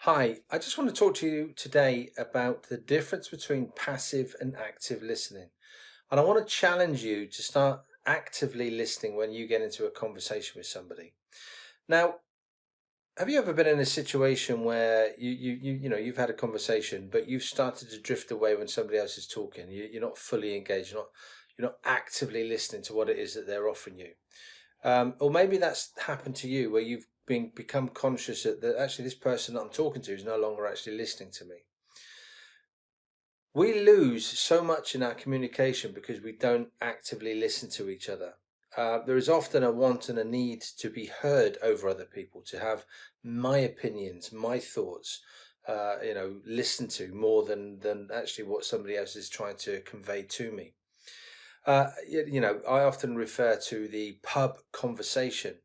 Hi, I just want to talk to you today about the difference between passive and active listening. And I want to challenge you to start actively listening when you get into a conversation with somebody. Now, have you ever been in a situation where you've had a conversation, but you've started to drift away when somebody else is talking? You're not fully engaged. You're not actively listening to what it is that they're offering you. Or maybe that's happened to you where you've become conscious that actually this person that I'm talking to is no longer actually listening to me. We lose so much in our communication because we don't actively listen to each other. There is often a want and a need to be heard over other people, to have my opinions, my thoughts, listened to more than actually what somebody else is trying to convey to me. I often refer to the pub conversation.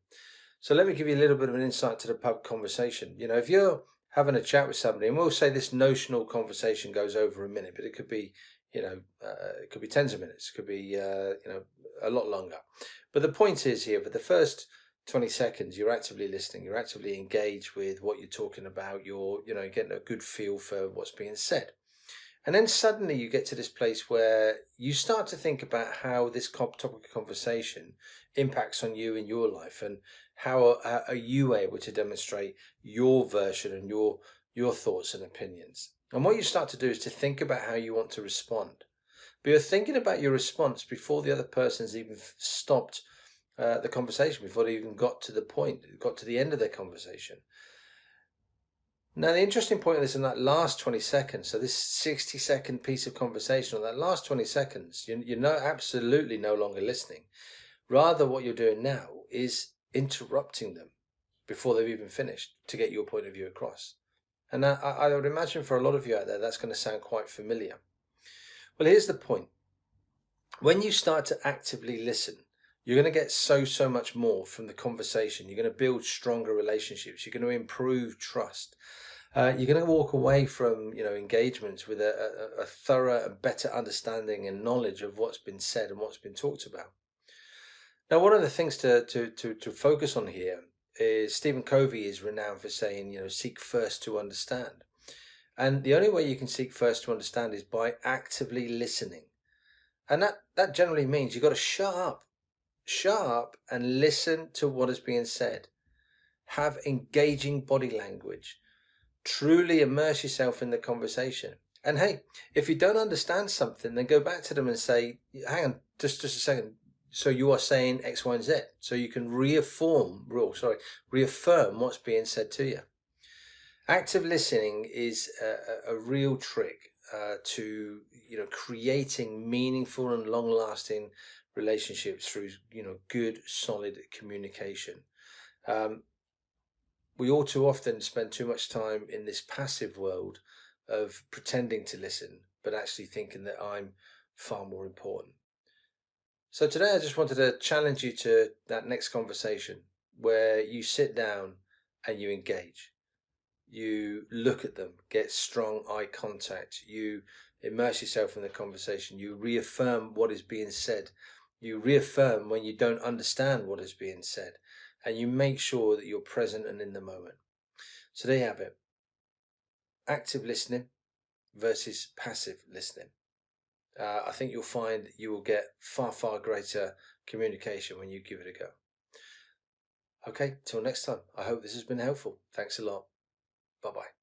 So let me give you a little bit of an insight to the pub conversation. If you're having a chat with somebody, and we'll say this notional conversation goes over a minute, but it could be, it could be tens of minutes, it could be, a lot longer. But the point is here, for the first 20 seconds, you're actively listening, you're actively engaged with what you're talking about, you're getting a good feel for what's being said. And then suddenly you get to this place where you start to think about how this topic of conversation impacts on you in your life, and how are you able to demonstrate your version and your thoughts and opinions. And what you start to do is to think about how you want to respond. But you're thinking about your response before the other person's even stopped the conversation, before they even got to the point, got to the end of their conversation. Now, the interesting point of this, in that last 20 seconds, so this 60-second piece of conversation, on that last 20 seconds, you're absolutely no longer listening. Rather, what you're doing now is interrupting them before they've even finished to get your point of view across. And I would imagine for a lot of you out there, that's going to sound quite familiar. Well, here's the point. When you start to actively listen, you're going to get so much more from the conversation. You're going to build stronger relationships. You're going to improve trust. You're going to walk away from engagements with a thorough and better understanding and knowledge of what's been said and what's been talked about. Now, one of the things to focus on here is Stephen Covey is renowned for saying, seek first to understand. And the only way you can seek first to understand is by actively listening. And that generally means you've got to shut up and listen to what is being said. Have engaging body language. Truly immerse yourself in the conversation. And hey, if you don't understand something, then go back to them and say, hang on, just a second. So you are saying X, Y, and Z. So you can reaffirm what's being said to you. Active listening is a real trick to creating meaningful and long-lasting relationships through good, solid communication. We all too often spend too much time in this passive world of pretending to listen, but actually thinking that I'm far more important. So today I just wanted to challenge you to that next conversation where you sit down and you engage. You look at them, get strong eye contact, you immerse yourself in the conversation, you reaffirm what is being said, you reaffirm when you don't understand what is being said, and you make sure that you're present and in the moment. So there you have it. Active listening versus passive listening. I think you'll find you will get far greater communication when you give it a go. Okay, till next time. I hope this has been helpful. Thanks a lot. Bye-bye.